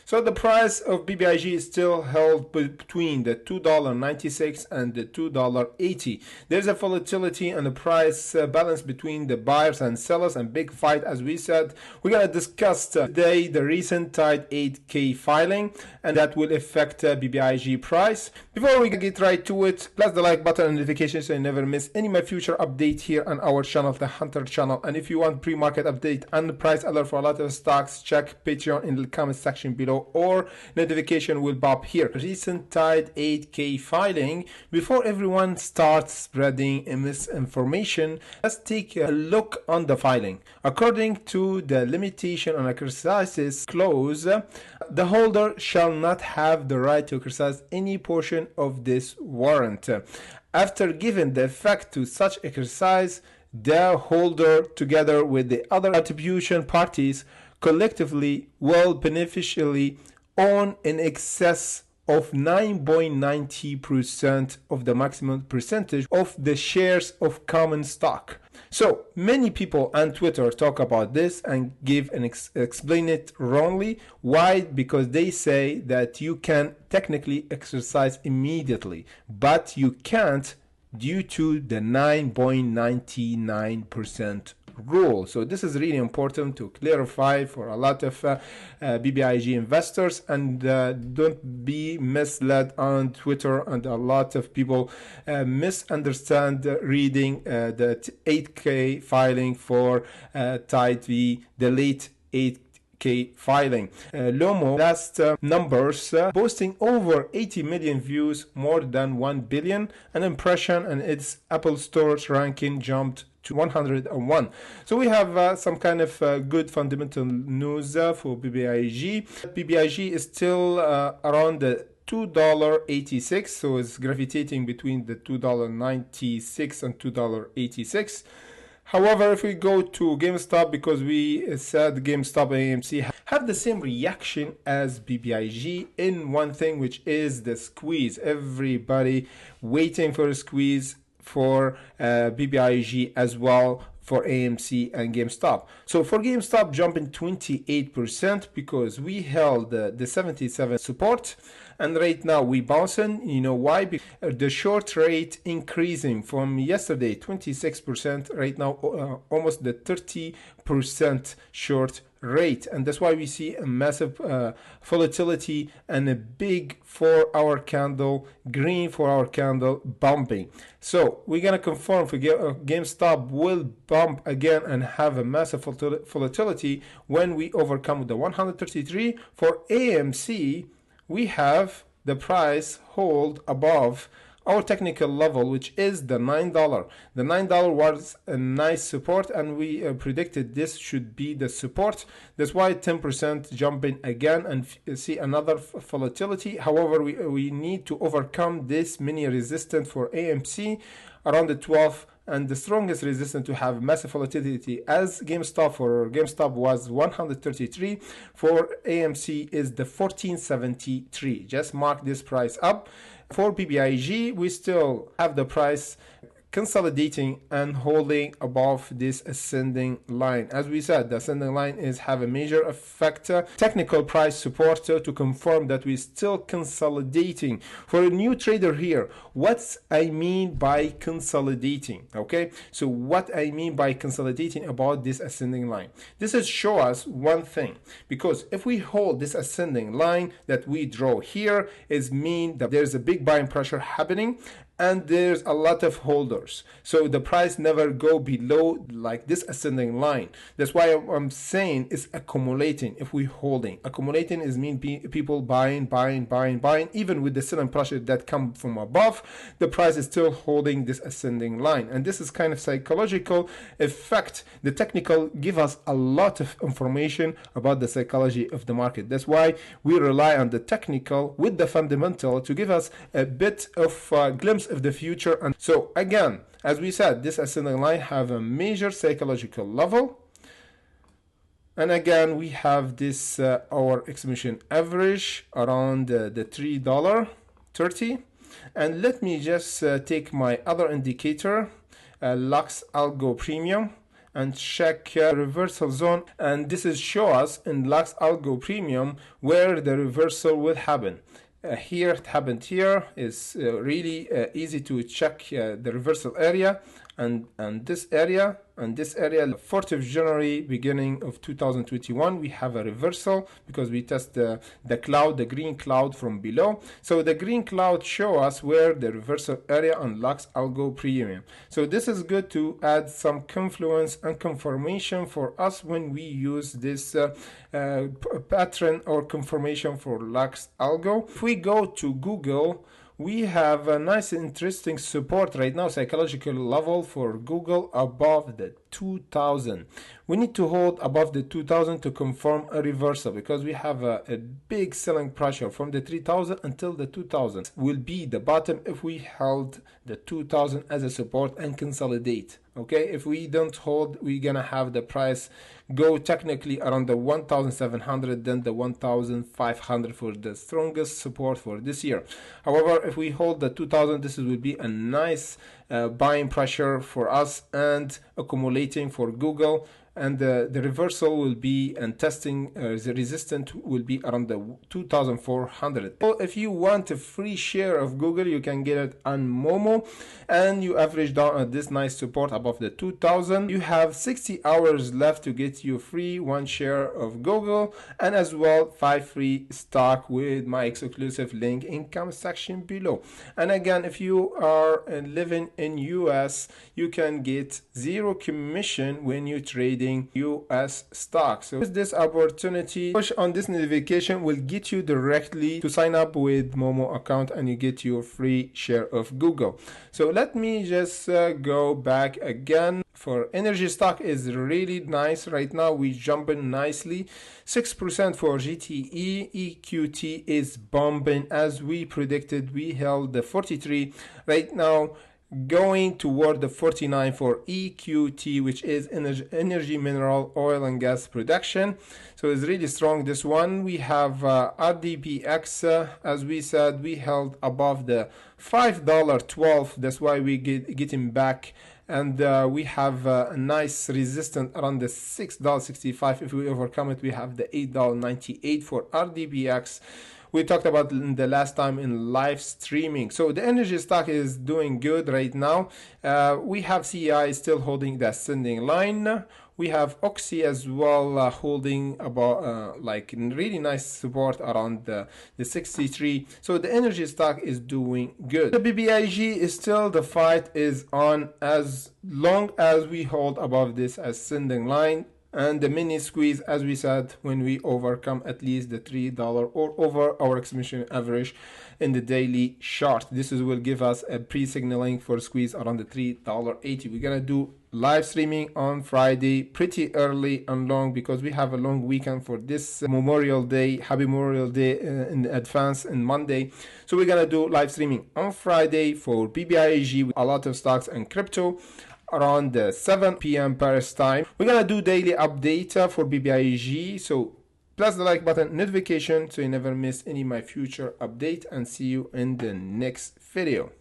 So the price of BBIG is still held between the $2.96 and the $2.80. There's a volatility and the price balance between the buyers and sellers, and big fight. As we said, we're going to discuss today the recent Tide 8K filing, and that will affect BBIG price. Before we get right to it, press the like button and notifications so you never miss any of my future update here on our channel, the Hunter channel. And if you want pre-market update and price alert for a lot of stocks, check Patreon in the comment section below, or notification will pop here. Recent Tide 8K filing. Before everyone starts spreading misinformation, let's take a look on the filing. According to the limitation on exercises clause, the holder shall not have the right to exercise any portion of this warrant. After giving the effect to such exercise, the holder, together with the other attribution parties, collectively will beneficially own in excess of 9.90% of the maximum percentage of the shares of common stock. So many people on Twitter talk about this and give and explain it wrongly. Why? Because they say that you can technically exercise immediately, but you can't due to the 9.99% rule. So this is really important to clarify for a lot of BBIG investors, and don't be misled on Twitter, and a lot of people misunderstand reading the 8K filing for Tide V, the late 8K filing. Lomo last numbers boasting over 80 million views, more than 1 billion an impression, and its Apple Store's ranking jumped to 101. So we have some kind of good fundamental news for BBIG. BBIG is still around the $2.86, so it's gravitating between the $2.96 and $2.86. However, if we go to GameStop, because we said GameStop and AMC have the same reaction as BBIG in one thing, which is the squeeze. Everybody waiting for a squeeze for BBIG as well for AMC and GameStop. So for GameStop, jumping 28% because we held the 77 support, and right now we bouncing. You know why? Because the short rate increasing from yesterday 26%, right now almost the 30% short rate, and that's why we see a massive volatility and a big 4-hour candle, green 4-hour candle bumping. So we're gonna confirm for GameStop will bump again and have a massive volatility when we overcome the 133. For AMC, we have the price hold above our technical level, which is the $9. The $9 was a nice support, and we predicted this should be the support. That's why 10% jumping again and see another volatility. However, we need to overcome this mini resistance for AMC around the 12, and the strongest resistance to have massive volatility as GameStop for GameStop was 133. For AMC is the 1473. Just mark this price up. For BBIG, we still have the price consolidating and holding above this ascending line. As we said, the ascending line is have a major effect. Technical price support to confirm that we're still consolidating. For a new trader here, what I mean by consolidating, okay? So what I mean by consolidating about this ascending line, this is show us one thing, because if we hold this ascending line that we draw here, is mean that there's a big buying pressure happening, and there's a lot of holders, so the price never go below like this ascending line. That's why I'm saying it's accumulating. If we holding, accumulating is mean people buying, even with the selling pressure that come from above, the price is still holding this ascending line. And this is kind of psychological effect. The technical give us a lot of information about the psychology of the market. That's why we rely on the technical with the fundamental to give us a bit of glimpse of the future. And so again, as we said, this ascending line have a major psychological level, and again we have this our execution average around the $3.30. And let me just take my other indicator, Lux Algo Premium, and check reversal zone, and this is show us in Lux Algo Premium where the reversal will happen. Here it happened. Here is really easy to check the reversal area, and this area and this area. 4th of January beginning of 2021 we have a reversal because we test the cloud, the green cloud from below. So the green cloud show us where the reversal area on Lux Algo Premium. So this is good to add some confluence and confirmation for us when we use this pattern or confirmation for Lux Algo. If we go to Google, we have a nice interesting support right now, psychological level for Google above the 2000. We need to hold above the 2000 to confirm a reversal because we have a big selling pressure from the 3000 until the 2000 will be the bottom if we held the 2000 as a support and consolidate. Okay, if we don't hold, we're gonna have the price go technically around the 1700, then the 1500 for the strongest support for this year. However, if we hold the 2000, this will be a nice buying pressure for us and accumulating for Google, and the reversal will be and testing the resistance will be around the 2400. So if you want a free share of Google, you can get it on Momo, and you average down at this nice support above the 2000. You have 60 hours left to get you free 1 share of Google, and as well 5 free stock with my exclusive link in comment section below. And again, if you are living in US, you can get 0 commission when you trading US stocks. So with this opportunity, push on this notification will get you directly to sign up with Momo account, and you get your free share of Google. So let me just go back again. For energy stock is really nice right now. We jumping nicely, 6% for GTE. EQT is bombing as we predicted. We held the 43 right now, going toward the 49 for EQT, which is energy mineral oil and gas production. So it's really strong, this one. We have RDPX, as we said, we held above the $5.12. That's why we getting back, and we have a nice resistance around the $6.65. If we overcome it, we have the $8.98 for RDPX. We talked about in the last time in live streaming. So the energy stock is doing good right now. We have CEI still holding the ascending line. We have Oxy as well holding about like really nice support around the 63. So the energy stock is doing good. The BBIG is still, the fight is on as long as we hold above this ascending line. And the mini squeeze, as we said, when we overcome at least the $3 or over our exponential average in the daily chart, this will give us a pre-signaling for squeeze around the $3.80. We're gonna do live streaming on Friday pretty early and long because we have a long weekend for this Memorial Day. Happy Memorial Day in advance on Monday. So we're gonna do live streaming on Friday for BBIG, a lot of stocks and crypto around 7 p.m. Paris time. We're gonna do daily update for BBIG, so press the like button, notification, so you never miss any of my future update, and see you in the next video.